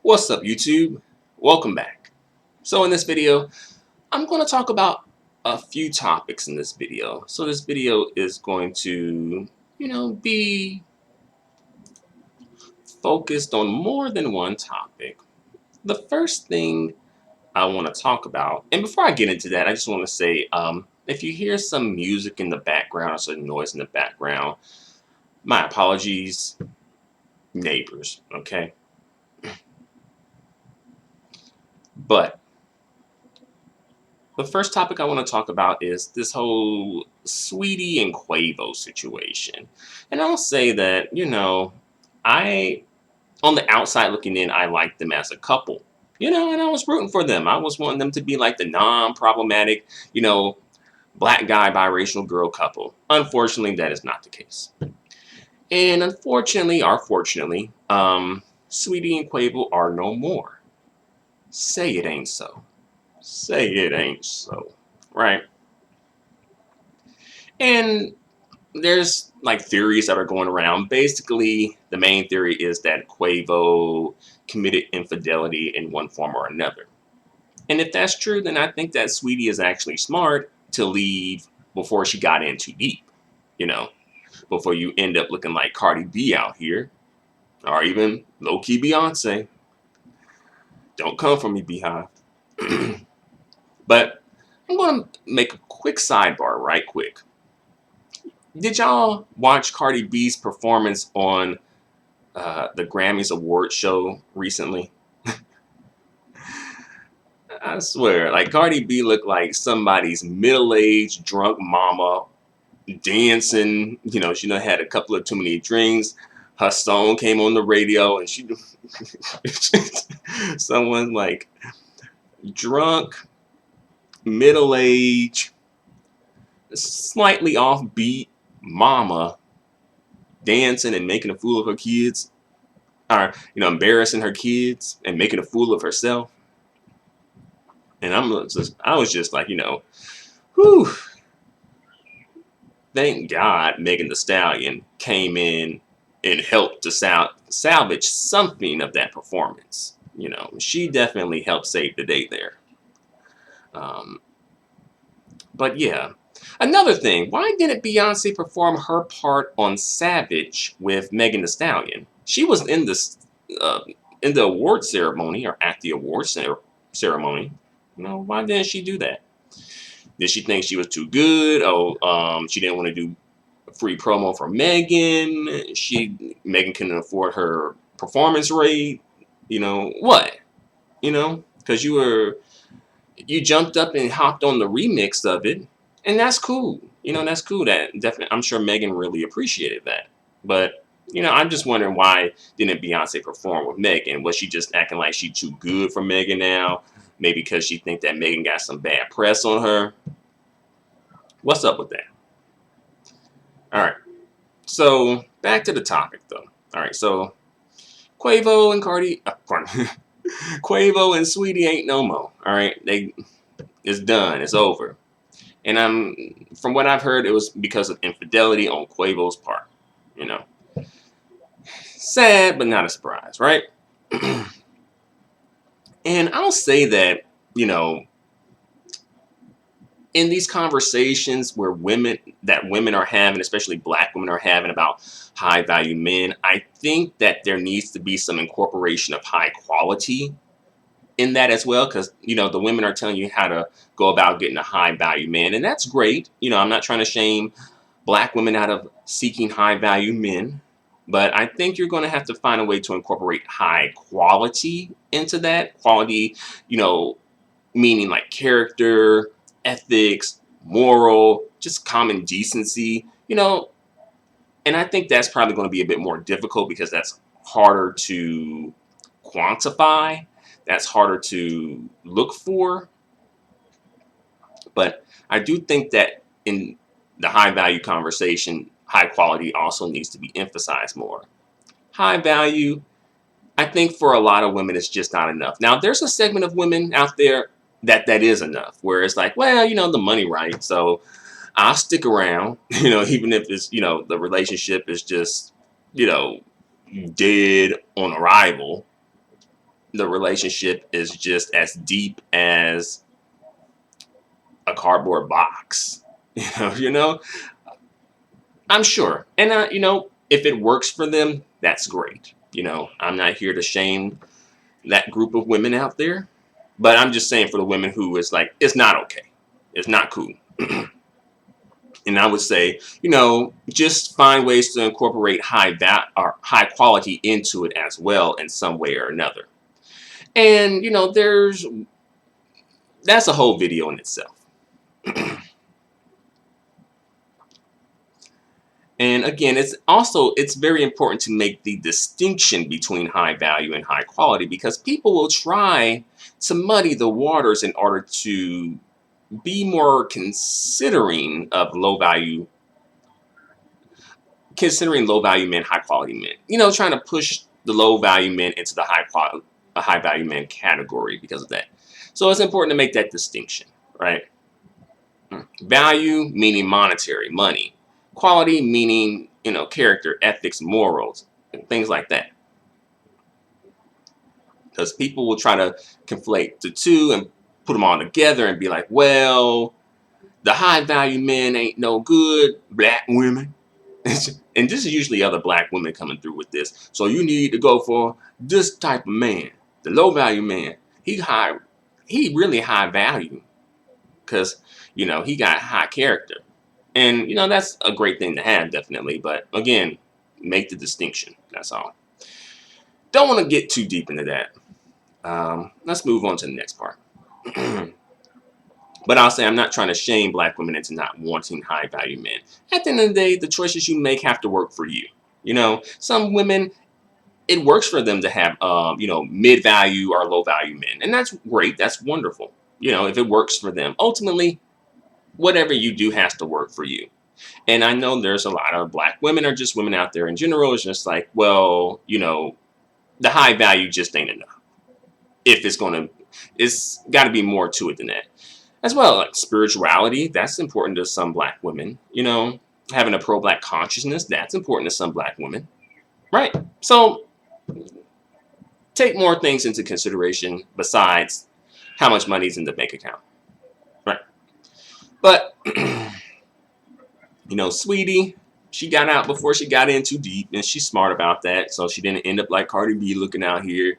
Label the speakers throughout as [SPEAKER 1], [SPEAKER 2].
[SPEAKER 1] What's up, YouTube? Welcome back. So in this video, I'm going to talk about a few topics in this video. So this video is going to, be focused on more than one topic. The first thing I want to talk about, and before I get into that, I just want to say, if you hear some music in the background or some noise in the background, my apologies, neighbors, okay? But the first topic I want to talk about is this whole Saweetie and Quavo situation. And I'll say that, I, on the outside looking in, I liked them as a couple. And I was rooting for them. I was wanting them to be like the non-problematic, black guy, biracial girl couple. Unfortunately, that is not the case. And unfortunately, or fortunately, Saweetie and Quavo are no more. Say it ain't so. Say it ain't so, right? And there's like theories that are going around. Basically, the main theory is that Quavo committed infidelity in one form or another. And if that's true, then I think that Saweetie is actually smart to leave before she got in too deep, before you end up looking like Cardi B out here, or even low-key Beyonce. Don't come for me, Beehive. But I'm going to make a quick sidebar right quick. Did y'all watch Cardi B's performance on the Grammys award show recently? I swear, like Cardi B looked like somebody's middle-aged drunk mama dancing. She done had a couple of too many drinks. Her song came on the radio and she someone like drunk, middle-aged, slightly offbeat mama dancing and making a fool of her kids, or embarrassing her kids and making a fool of herself. And I was just like, whew, thank God Megan Thee Stallion came in and helped to salvage something of that performance. She definitely helped save the day there. But yeah, another thing, why didn't Beyonce perform her part on Savage with Megan Thee Stallion? She was in the award ceremony, or at the award ceremony. Why didn't she do that? Did she think she was too good? She didn't want to do free promo for Megan. Megan couldn't afford her performance rate. What? Because you jumped up and hopped on the remix of it, and that's cool. That's cool. That definitely, I'm sure Megan really appreciated that. But I'm just wondering, why didn't Beyonce perform with Megan? Was she just acting like she's too good for Megan now? Maybe because she think that Megan got some bad press on her. What's up with that? All right. So back to the topic, though. All right. So Quavo and Quavo and Saweetie ain't no more. All right. It's done. It's over. And from what I've heard, it was because of infidelity on Quavo's part. Sad, but not a surprise, right? And I'll say that, in these conversations where women are having, especially black women are having about high value men, I think that there needs to be some incorporation of high quality in that as well, because the women are telling you how to go about getting a high value man, and that's great. I'm not trying to shame black women out of seeking high value men, but I think you're going to have to find a way to incorporate high quality into that. Quality, meaning like character, ethics, moral, just common decency, and I think that's probably going to be a bit more difficult because that's harder to quantify. That's harder to look for. But I do think that in the high value conversation, high quality also needs to be emphasized more. High value, I think for a lot of women, it's just not enough. Now, there's a segment of women out there that is enough, where it's like, well, the money, right? So I'll stick around, even if it's, the relationship is just, dead on arrival. the relationship is just as deep as a cardboard box. You know, I'm sure. And, if it works for them, that's great. I'm not here to shame that group of women out there, but I'm just saying for the women who is like, it's not okay. It's not cool. And I would say, just find ways to incorporate high quality into it as well in some way or another. And, that's a whole video in itself. And again, it's very important to make the distinction between high value and high quality, because people will try to muddy the waters in order to be more considering low value men, high quality men. Trying to push the low value men into the high value men category because of that. So it's important to make that distinction, right? Value meaning monetary, money. Quality meaning, character, ethics, morals, and things like that. Because people will try to conflate the two and put them all together and be like, well, the high value men ain't no good, black women. And this is usually other black women coming through with this. So you need to go for this type of man, the low value man. He really high value because, he got high character. And, that's a great thing to have, definitely. But again, make the distinction. That's all. Don't want to get too deep into that. Let's move on to the next part. But I'll say I'm not trying to shame black women into not wanting high value men. At the end of the day, the choices you make have to work for you. Some women, it works for them to have, mid value or low value men. And that's great. That's wonderful. If it works for them. Ultimately, whatever you do has to work for you. And I know there's a lot of black women or just women out there in general. It's just like, well, the high value just ain't enough. It's got to be more to it than that. As well, like spirituality, that's important to some black women. Having a pro-black consciousness, that's important to some black women. Right. So take more things into consideration besides how much money's in the bank account. Right. But, Saweetie, she got out before she got in too deep, and she's smart about that. So she didn't end up like Cardi B looking out here,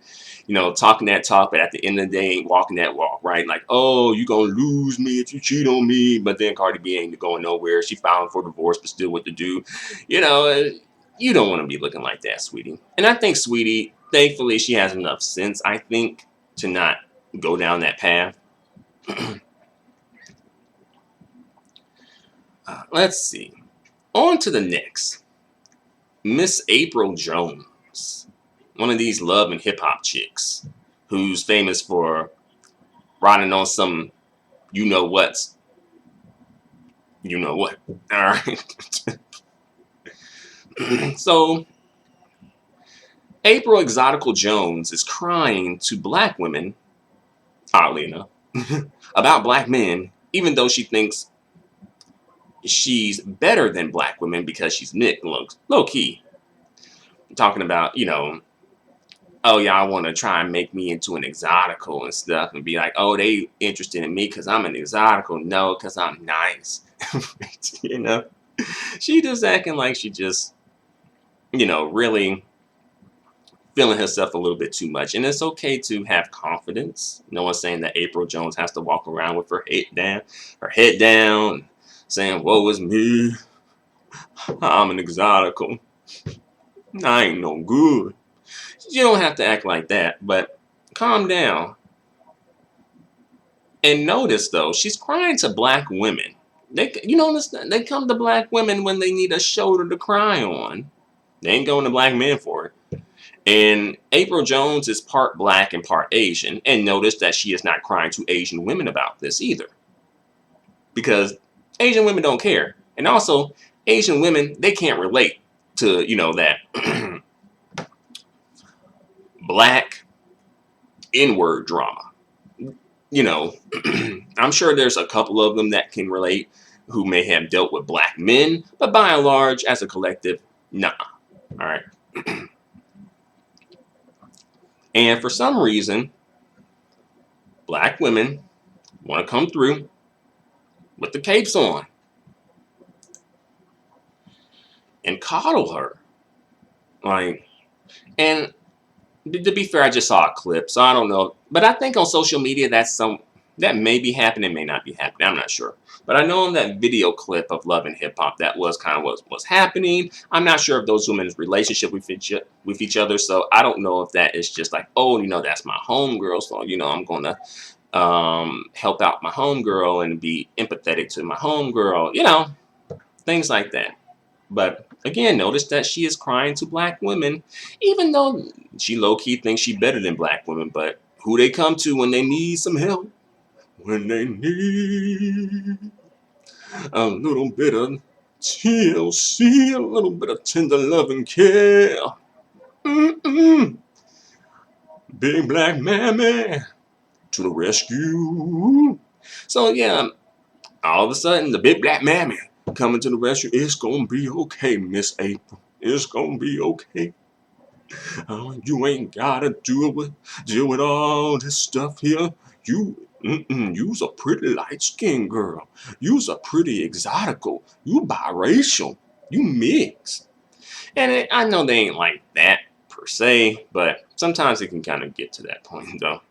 [SPEAKER 1] talking that talk, but at the end of the day ain't walking that walk, right? Like, oh, you gonna lose me if you cheat on me. But then Cardi B ain't going nowhere. She filing for divorce, but still what to do. You don't want to be looking like that, Saweetie. And I think Saweetie, thankfully, she has enough sense, I think, to not go down that path. Let's see. On to the next. Miss Apryl Jones. One of these love and hip hop chicks who's famous for riding on some you know what. All right. So Apryl Exotical Jones is crying to black women, oddly enough, about black men, even though she thinks she's better than black women because she's mixed, low key. Talking about, oh, y'all want to try and make me into an exotical and stuff and be like, oh, they interested in me because I'm an exotical. No, because I'm nice. She just acting like she just, really feeling herself a little bit too much. And it's okay to have confidence. No one's saying that Apryl Jones has to walk around with her head down, saying, woe is me. I'm an exotical. I ain't no good. You don't have to act like that, but calm down. And notice, though, she's crying to black women. They come to black women when they need a shoulder to cry on. They ain't going to black men for it. And Apryl Jones is part black and part Asian. And notice that she is not crying to Asian women about this either. Because Asian women don't care. And also, Asian women, they can't relate to, that black N-word drama. I'm sure there's a couple of them that can relate who may have dealt with black men, but by and large, as a collective, nah. All right. And for some reason, black women want to come through with the capes on and coddle her. Like, and to be fair, I just saw a clip, so I don't know. But I think on social media, that may be happening, may not be happening. I'm not sure. But I know in that video clip of Love and Hip Hop, that was kind of what was happening. I'm not sure if those women's relationship with each other. So I don't know if that is just like, oh, that's my homegirl. So, I'm going to help out my homegirl and be empathetic to my homegirl. Things like that. But again, notice that she is crying to black women, even though she low-key thinks she better than black women. But who they come to when they need some help? When they need a little bit of TLC, a little bit of tender love and care. Mm-mm. Big black mammy to the rescue. So yeah, all of a sudden, the big black mammy coming to the rescue. It's gonna be okay, Miss April. It's gonna be okay. You ain't gotta deal with all this stuff here. You's a pretty light-skinned girl. You's a pretty exotical. You biracial. You mixed. And I know they ain't like that per se, but sometimes it can kind of get to that point, though.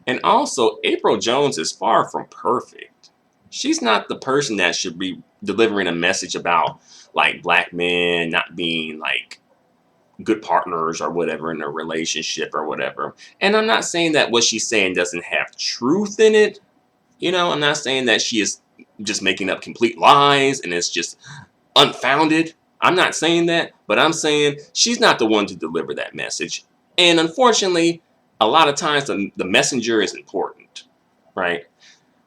[SPEAKER 1] And also, Apryl Jones is far from perfect. She's not the person that should be delivering a message about like black men not being like good partners or whatever in a relationship or whatever. And I'm not saying that what she's saying doesn't have truth in it. I'm not saying that she is just making up complete lies and it's just unfounded. I'm not saying that, but I'm saying she's not the one to deliver that message. And unfortunately, a lot of times the messenger is important, right?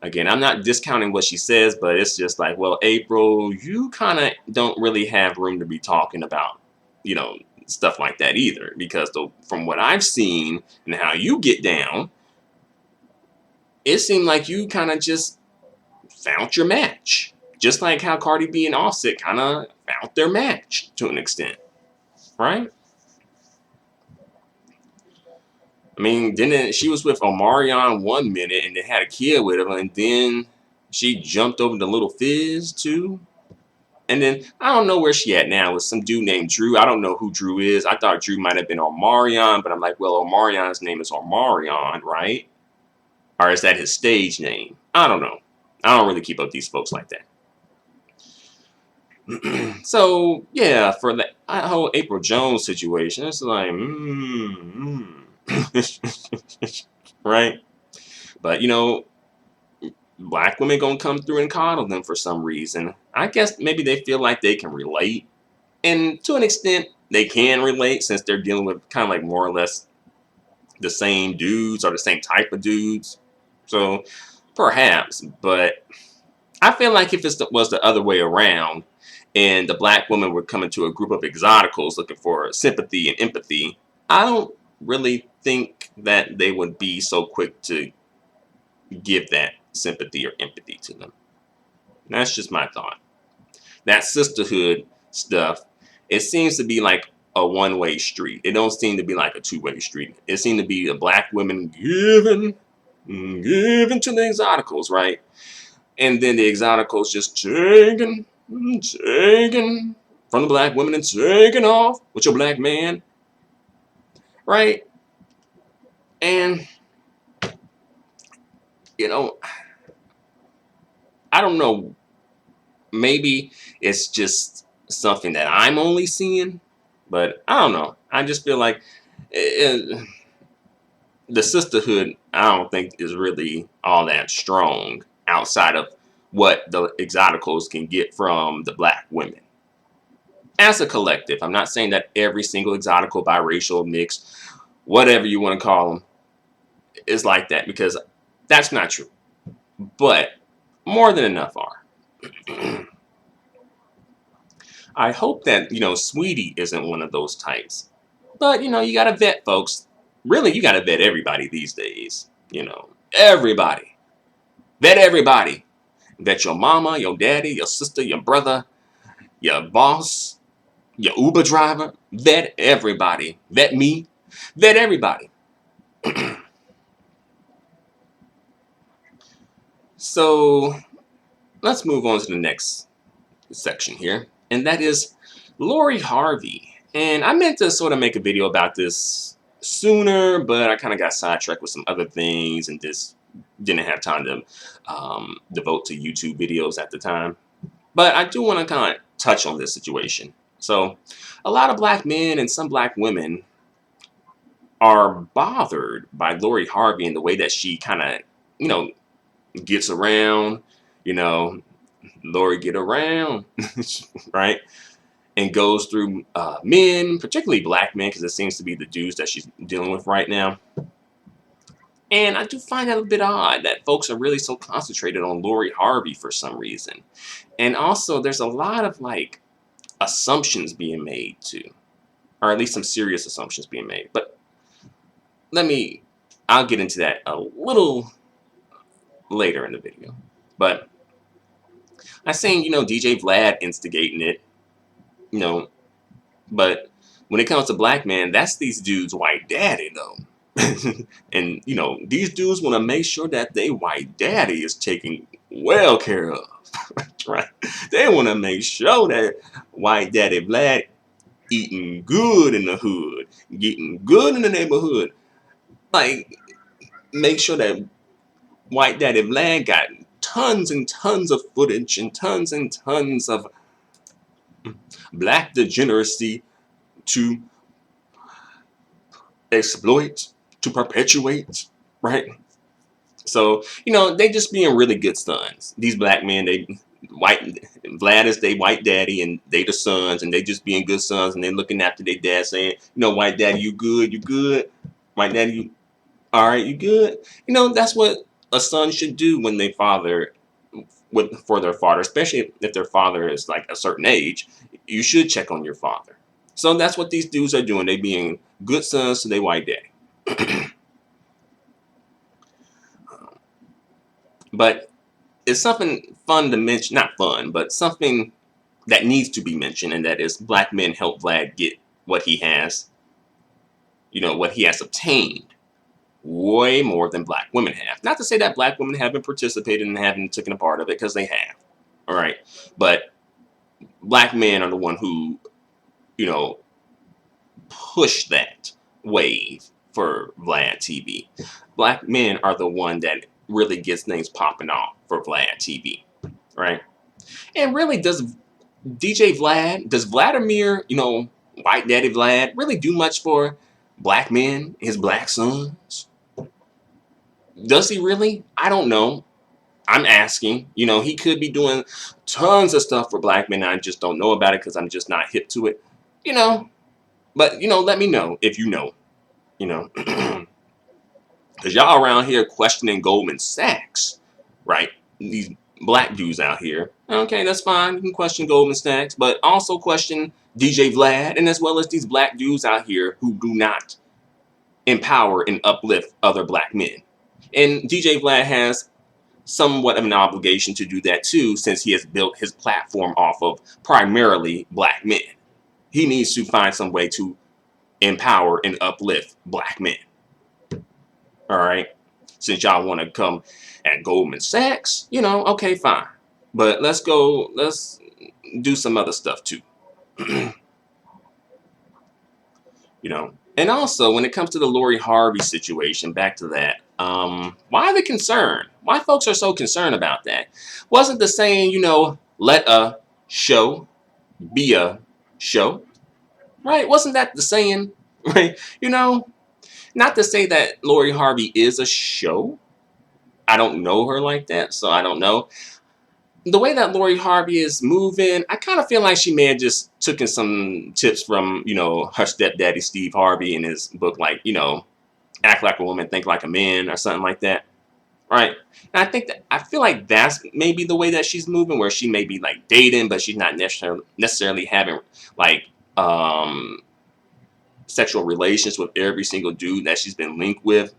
[SPEAKER 1] Again, I'm not discounting what she says, but it's just like, well, Apryl, you kind of don't really have room to be talking about, stuff like that either. Because from what I've seen and how you get down, it seemed like you kind of just found your match. Just like how Cardi B and Offset kind of found their match to an extent, right? I mean, then she was with Omarion 1 minute and then had a kid with him, and then she jumped over to Little Fizz too. And then I don't know where she at now with some dude named Drew. I don't know who Drew is. I thought Drew might have been Omarion, but I'm like, well, Omarion's name is Omarion, right? Or is that his stage name? I don't know. I don't really keep up these folks like that. So yeah, for the whole Apryl Jones situation, it's like, right? But black women gonna come through and coddle them for some reason. I guess maybe they feel like they can relate, and to an extent, they can relate since they're dealing with kind of like more or less the same dudes or the same type of dudes. So perhaps, but I feel like if it was the other way around and the black women were coming to a group of exoticals looking for sympathy and empathy, I don't really think that they would be so quick to give that sympathy or empathy to them. That's just my thought. That sisterhood stuff, it seems to be like a one-way street. It don't seem to be like a two-way street. It seems to be the black women giving to the exoticals, right? And then the exoticals just taking from the black women and taking off with your black man, right? And, I don't know. Maybe it's just something that I'm only seeing, but I don't know. I just feel like the sisterhood, I don't think is really all that strong outside of what the exoticals can get from the black women. As a collective, I'm not saying that every single exotical, biracial, mixed, whatever you want to call them, is like that, because that's not true. But more than enough are. I hope that, Saweetie isn't one of those types. But, you got to vet folks. Really, you got to vet everybody these days. Everybody. Vet everybody. Vet your mama, your daddy, your sister, your brother, your boss, your Uber driver, vet everybody. Vet me, vet everybody. So let's move on to the next section here, and that is Lori Harvey. And I meant to sort of make a video about this sooner, but I kind of got sidetracked with some other things and just didn't have time to devote to YouTube videos at the time. But I do want to kind of touch on this situation. So a lot of black men and some black women are bothered by Lori Harvey and the way that she kind of, gets around, you know, Lori get around, right? And goes through men, particularly black men, because it seems to be the dudes that she's dealing with right now. And I do find that a bit odd that folks are really so concentrated on Lori Harvey for some reason. And also, there's a lot of like assumptions being made too, or at least some serious assumptions being made. But I'll get into that a little later in the video. But I'm saying, DJ Vlad instigating it, but when it comes to black men, that's these dudes' white daddy though. And these dudes want to make sure that they white daddy is taken well care of. Right? They want to make sure that white daddy Vlad eating good in the hood, getting good in the neighborhood. Like, make sure that white daddy Vlad got tons and tons of footage and tons of black degeneracy to exploit, to perpetuate, right? So, they just being really good sons. These black men, Vlad is they white daddy and they the sons, and they just being good sons, and they looking after their dad saying, white daddy, you good, you good. White daddy, you all right, you good. That's what a son should do when they father for their father, especially if their father is like a certain age. You should check on your father. So that's what these dudes are doing. They being good sons to their white daddy. But it's something fun to mention, not fun, but something that needs to be mentioned, and that is black men help Vlad get what he has, what he has obtained way more than black women have. Not to say that black women haven't participated and haven't taken a part of it, because they have. All right. But black men are the one who, push that wave for Vlad TV. Black men are the one that really gets things popping off for Vlad TV. Right. And really, does Vladimir, white daddy Vlad, really do much for black men, his black sons? Does he really? I don't know. I'm asking. He could be doing tons of stuff for black men. I just don't know about it because I'm just not hip to it. But, let me know if you know. Because y'all around here questioning Goldman Sachs, right? These black dudes out here. Okay, that's fine. You can question Goldman Sachs, but also question DJ Vlad, and as well as these black dudes out here who do not empower and uplift other black men. And DJ Vlad has somewhat of an obligation to do that too, since he has built his platform off of primarily black men. He needs to find some way to empower and uplift black men. All right. Since y'all want to come at Goldman Sachs, okay, fine. But let's do some other stuff too. And also when it comes to the Lori Harvey situation, back to that, why the concern? Why folks are so concerned about that? Wasn't the saying, let a show be a show? Right? Wasn't that the saying? Right? Not to say that Lori Harvey is a show. I don't know her like that, so I don't know. The way that Lori Harvey is moving, I kind of feel like she may have just taken some tips from, her stepdaddy, Steve Harvey, in his book, like, Act Like a Woman, Think Like a Man, or something like that. Right? And I feel like that's maybe the way that she's moving, where she may be like dating, but she's not necessarily having like sexual relations with every single dude that she's been linked with.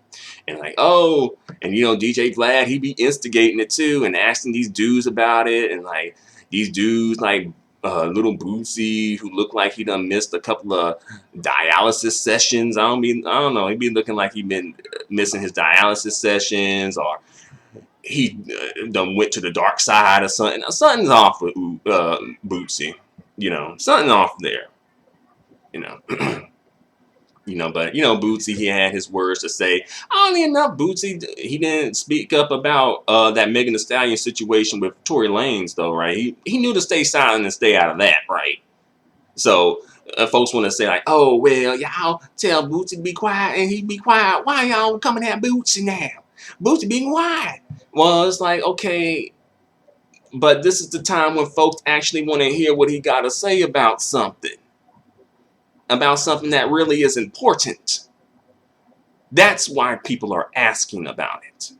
[SPEAKER 1] And like, oh, and DJ Vlad, he be instigating it too and asking these dudes about it. And like these dudes like little Bootsy who looked like he done missed a couple of dialysis sessions. I don't know. He be looking like he been missing his dialysis sessions, or he done went to the dark side or something. Something's off with Bootsy. Something off there. You know. But Bootsy, he had his words to say. Oddly enough, Bootsy, he didn't speak up about that Megan Thee Stallion situation with Tory Lanez, though, right? He knew to stay silent and stay out of that, right? So folks want to say like, oh well, y'all tell Bootsy to be quiet and he be quiet. Why y'all coming at Bootsy now? Bootsy being quiet. Well, it's like, okay, but this is the time when folks actually want to hear what he got to say about something that really is important. That's why people are asking about it,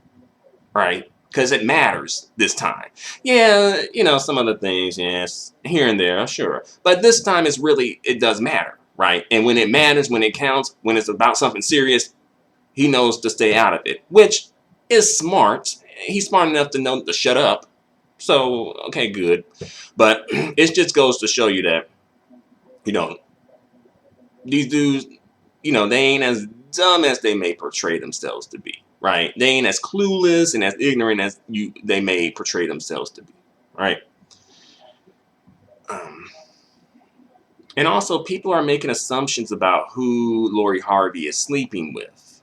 [SPEAKER 1] right? Because it matters this time. Yeah, some other things, yes, here and there, sure. But this time it does matter, right? And when it matters, when it counts, when it's about something serious, he knows to stay out of it, which is smart. He's smart enough to know to shut up. So, okay, good. But it just goes to show you that, these dudes, they ain't as dumb as they may portray themselves to be, right? They ain't as clueless and as ignorant as they may portray themselves to be, right? And also, people are making assumptions about who Lori Harvey is sleeping with,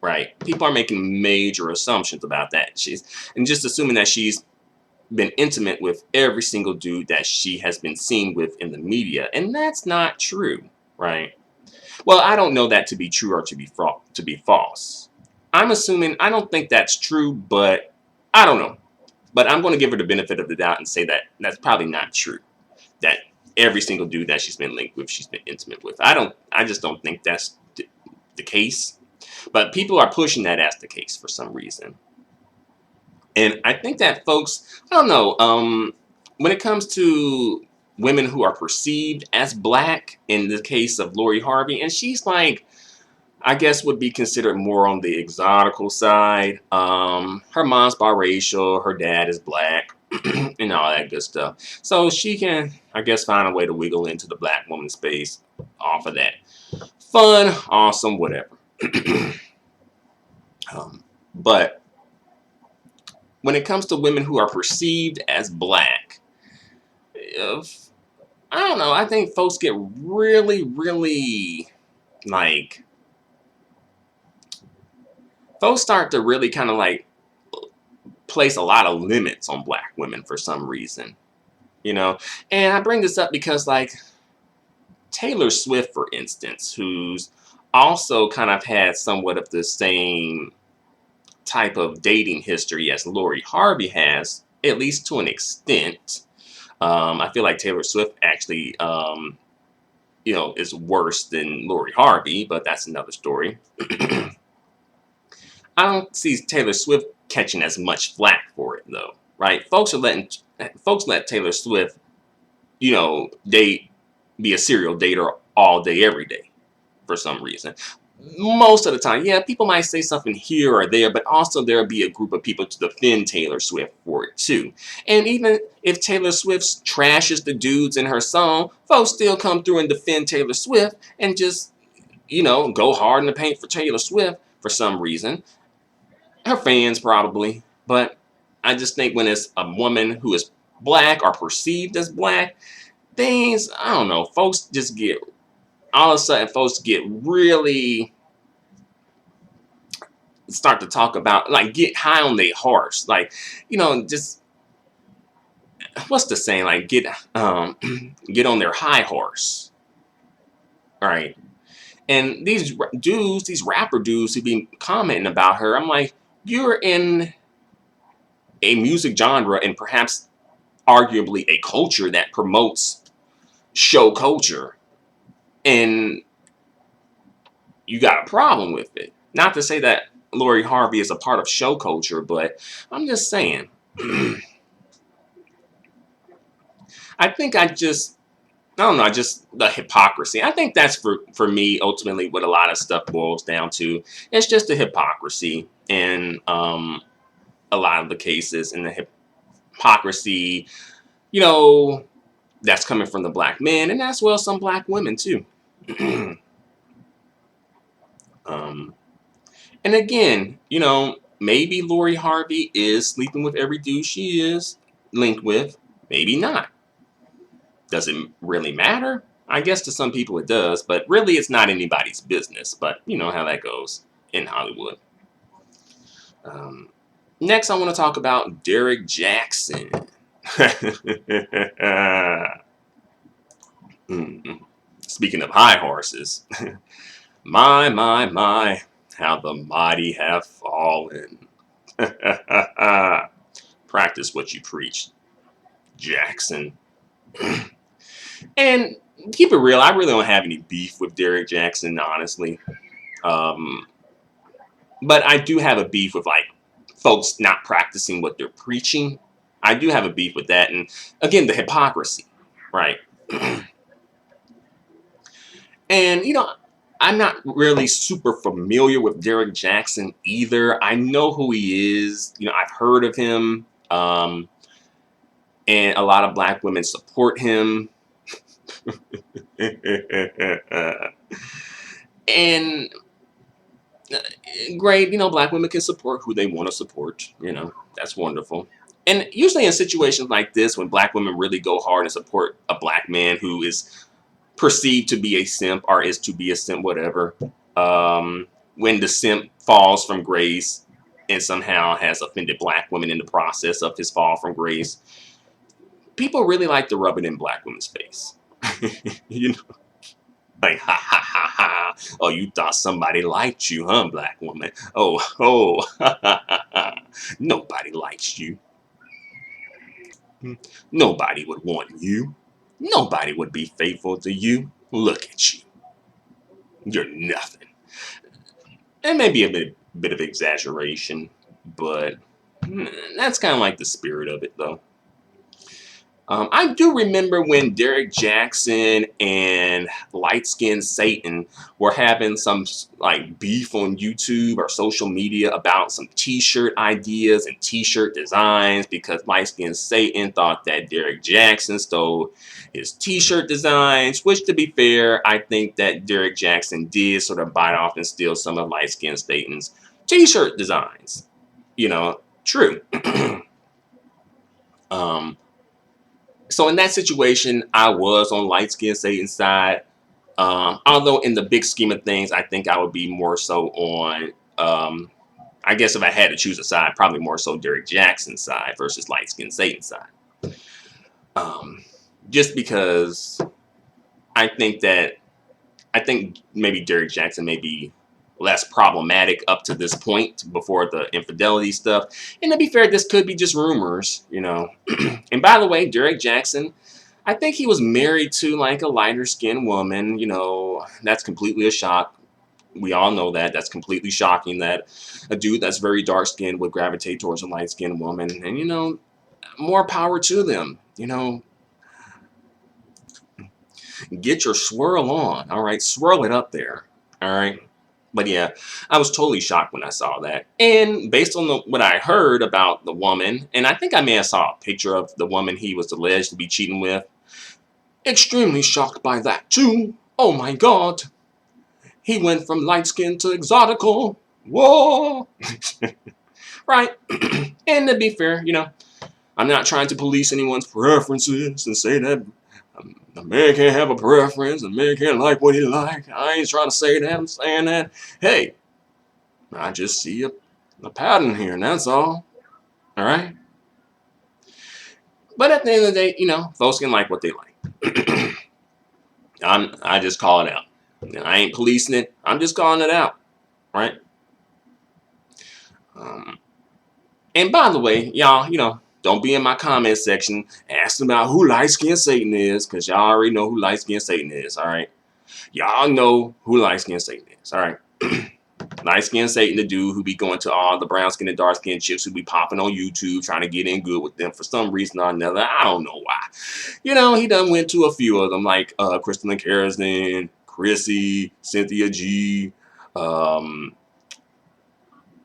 [SPEAKER 1] right? People are making major assumptions about that. And just assuming that she's been intimate with every single dude that she has been seen with in the media, and that's not true, right? Well, I don't know that to be true or to be false. I'm assuming, I don't think that's true, but I don't know. But I'm going to give her the benefit of the doubt and say that that's probably not true. That every single dude that she's been linked with, she's been intimate with. I just don't think that's the case. But people are pushing that as the case for some reason. And I think that folks, I don't know, when it comes to women who are perceived as black, in the case of Lori Harvey, and she's like, I guess would be considered more on the exotical side. Her mom's biracial, her dad is black, and all that good stuff. So she can, I guess, find a way to wiggle into the black woman space off of that. Fun, awesome, whatever. But when it comes to women who are perceived as black, I don't know, I think folks get really, really, like, folks start to really kind of like place a lot of limits on black women for some reason, And I bring this up because, like, Taylor Swift, for instance, who's also kind of had somewhat of the same type of dating history as Lori Harvey has, at least to an extent. I feel like Taylor Swift actually, is worse than Lori Harvey, but that's another story. I don't see Taylor Swift catching as much flack for it, though, right? Folks let Taylor Swift, be a serial dater all day, every day, for some reason. Most of the time, yeah, people might say something here or there, but also there'll be a group of people to defend Taylor Swift for it too. And even if Taylor Swift trashes the dudes in her song, folks still come through and defend Taylor Swift and just, go hard in the paint for Taylor Swift for some reason. Her fans probably, but I just think when it's a woman who is black or perceived as black, things, I don't know, folks just get, all of a sudden folks get really, start to talk about, like, get high on their horse, like, just, what's the saying, like, get get on their high horse, right? And these dudes, these rapper dudes who be commenting about her, I'm like, you're in a music genre and perhaps arguably a culture that promotes show culture, and you got a problem with it. Not to say that Lori Harvey is a part of show culture, but I'm just saying. I think I don't know, just the hypocrisy. I think that's for me ultimately what a lot of stuff boils down to. It's just the hypocrisy in a lot of the cases, and the hypocrisy, That's coming from the black men, and as well some black women too. um, and again, maybe Lori Harvey is sleeping with every dude she is linked with. Maybe not. Does it really matter? I guess to some people it does, but really it's not anybody's business. But you know how that goes in Hollywood. Um, Next, I want to talk about Derrick Jackson. Speaking of high horses, my, how the mighty have fallen. Practice what you preach, Jaxn. And keep it real, I really don't have any beef with Derrick Jackson, honestly. Um, but I do have a beef with like folks not practicing what they're preaching. I do have a beef with that, and again, the hypocrisy, right? And I'm not really super familiar with Derrick Jackson either. I know who he is. I've heard of him, and a lot of black women support him. And great, black women can support who they want to support. That's wonderful. And usually in situations like this, when black women really go hard and support a black man who is perceived to be a simp or is to be a simp, whatever, when the simp falls from grace and somehow has offended black women in the process of his fall from grace, people really like to rub it in black women's face. you know, like, ha ha ha ha. Oh, you thought somebody liked you, huh, black woman? Oh, ha ha ha ha. Nobody likes you. Nobody would want you. Nobody would be faithful to you. Look at you. You're nothing. It may be a bit of exaggeration, but that's kind of like the spirit of it, though. I do remember when Derrick Jackson and light skinned Satan were having some like beef on YouTube or social media about some T-shirt ideas and T-shirt designs because light skinned Satan thought that Derrick Jackson stole his T-shirt designs. Which, to be fair, I think that Derrick Jackson did sort of bite off and steal some of light skinned Satan's T-shirt designs. True. um, So in that situation, I was on light skinned Satan's side. Although in the big scheme of things, I think I would be more so on, I guess if I had to choose a side, probably more so Derrick Jackson's side versus light skinned Satan's side. Just because I think maybe Derrick Jackson may be less problematic up to this point before the infidelity stuff. And to be fair, this could be just rumors. And by the way, Derrick Jackson, I think he was married to like a lighter skinned woman. That's completely a shock. We all know that. That's completely shocking that a dude that's very dark skinned would gravitate towards a light skinned woman. And, more power to them. Get your swirl on. All right. Swirl it up there. All right. But yeah, I was totally shocked when I saw that. And based on what I heard about the woman, and I think I may have saw a picture of the woman he was alleged to be cheating with, extremely shocked by that too. Oh my God. He went from light skin to exotical. Whoa. Right. And to be fair, I'm not trying to police anyone's preferences and say that a man can't have a preference, a man can't like what he like. I ain't trying to say that. I'm saying that, hey, I just see a pattern here, and that's all. All right? But at the end of the day, folks can like what they like. I just call it out. I ain't policing it. I'm just calling it out. Right? And by the way, y'all, don't be in my comment section asking about who light-skinned Satan is, because y'all already know who light-skinned Satan is, all right? Y'all know who light-skinned Satan is, all right? Light-skinned Satan, the dude who be going to all the brown-skinned and dark-skinned chicks who be popping on YouTube trying to get in good with them for some reason or another. I don't know why. He done went to a few of them, like Kristen Karasden, Chrissy, Cynthia G,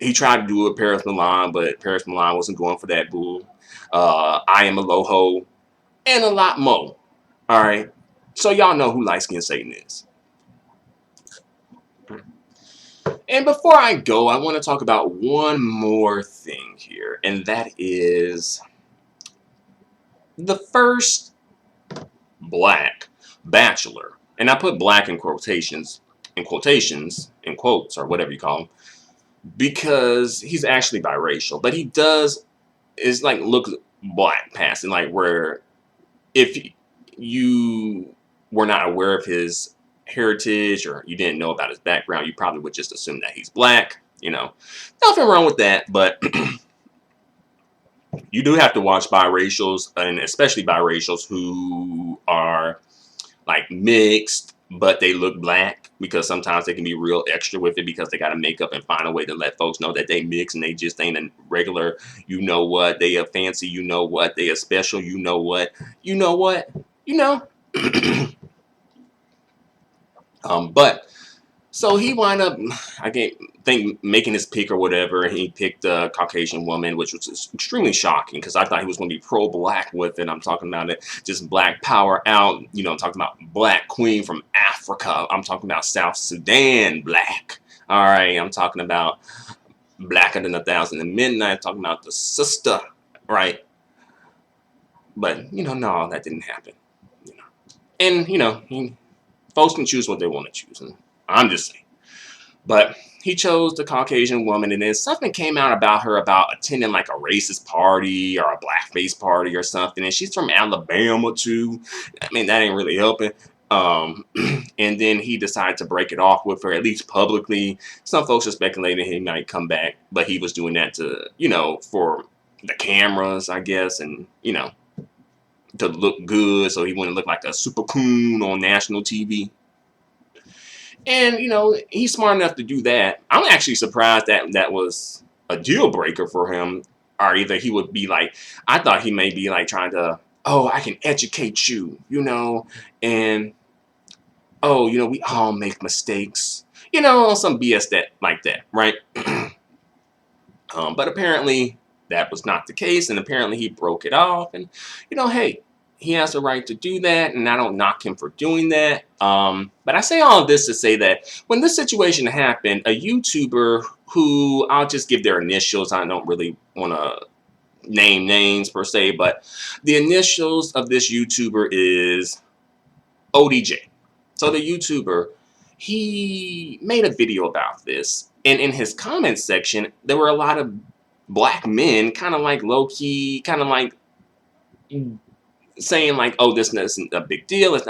[SPEAKER 1] he tried to do it with Paris Milan, but Paris Milan wasn't going for that bull. I Am a Loho, and a lot more. All right. So y'all know who light skin Satan is. And before I go, I want to talk about one more thing here, and that is the first black bachelor. And I put black in quotations, in quotes, or whatever you call him, because he's actually biracial, but he does is like look black passing, like where if you were not aware of his heritage or you didn't know about his background, you probably would just assume that he's black. You know, nothing wrong with that, but you do have to watch biracials, and especially biracials who are like mixed, but they look black, because sometimes they can be real extra with it because they got to make up and find a way to let folks know that they mix and they just ain't a regular, you know what, they a fancy, you know what, they a special, you know what, you know what, you know. But so he wound up, I can't think, making his pick or whatever. He picked a Caucasian woman, which was extremely shocking because I thought he was going to be pro-black with it. I'm talking about it, just black power out. You know, I'm talking about black queen from Africa. I'm talking about South Sudan black. All right, I'm talking about blacker than 1,000 and midnight. I'm talking about the sister, right? But you know, no, that didn't happen. You know, and you know, folks can choose what they want to choose. And I'm just saying. But he chose the Caucasian woman, and then something came out about her about attending like a racist party or a blackface party or something. And she's from Alabama too. I mean, that ain't really helping. And then he decided to break it off with her, at least publicly. Some folks are speculating he might come back, but he was doing that to, you know, for the cameras, I guess, and, you know, to look good so he wouldn't look like a super coon on national TV. And, you know, he's smart enough to do that. I'm actually surprised that that was a deal breaker for him. Or either he would be like, I thought he may be like trying to, oh, I can educate you, you know, and, oh, you know, we all make mistakes, you know, some BS that like that, right? But apparently that was not the case. And apparently he broke it off. And, you know, hey, he has the right to do that, and I don't knock him for doing that. But I say all of this to say that when this situation happened, a YouTuber who, I'll just give their initials, I don't really want to name names per se, but the initials of this YouTuber is ODJ. So the YouTuber, he made a video about this, and in his comments section, there were a lot of black men kind of like low-key, kind of like saying like, oh, this isn't a big deal. It's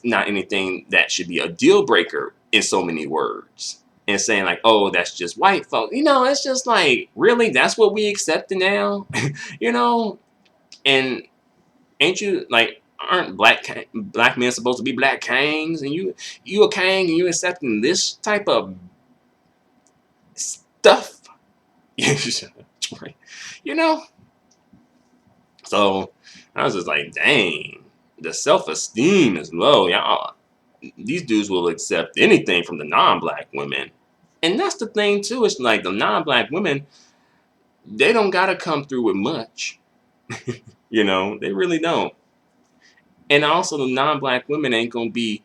[SPEAKER 1] not anything that should be a deal breaker in so many words. And saying like, oh, that's just white folks. You know, it's just like, really? That's what we accept now? You know? And ain't you like, aren't black men supposed to be black kings? And you a king and you accepting this type of stuff? You know? So I was just like, dang, the self-esteem is low. Y'all, these dudes will accept anything from the non-black women. And that's the thing too. It's like the non-black women, they don't gotta come through with much. You know, they really don't. And also the non-black women ain't gonna be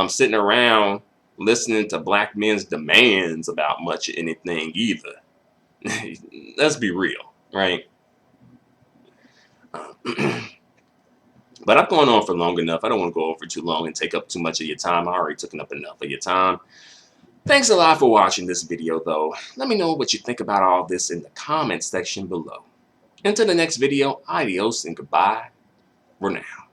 [SPEAKER 1] sitting around listening to black men's demands about much of anything either. Let's be real, right? But I've gone on for long enough. I don't want to go over too long and take up too much of your time. I already took up enough of your time. Thanks a lot for watching this video, though. Let me know what you think about all this in the comments section below. Until the next video, adios and goodbye for now.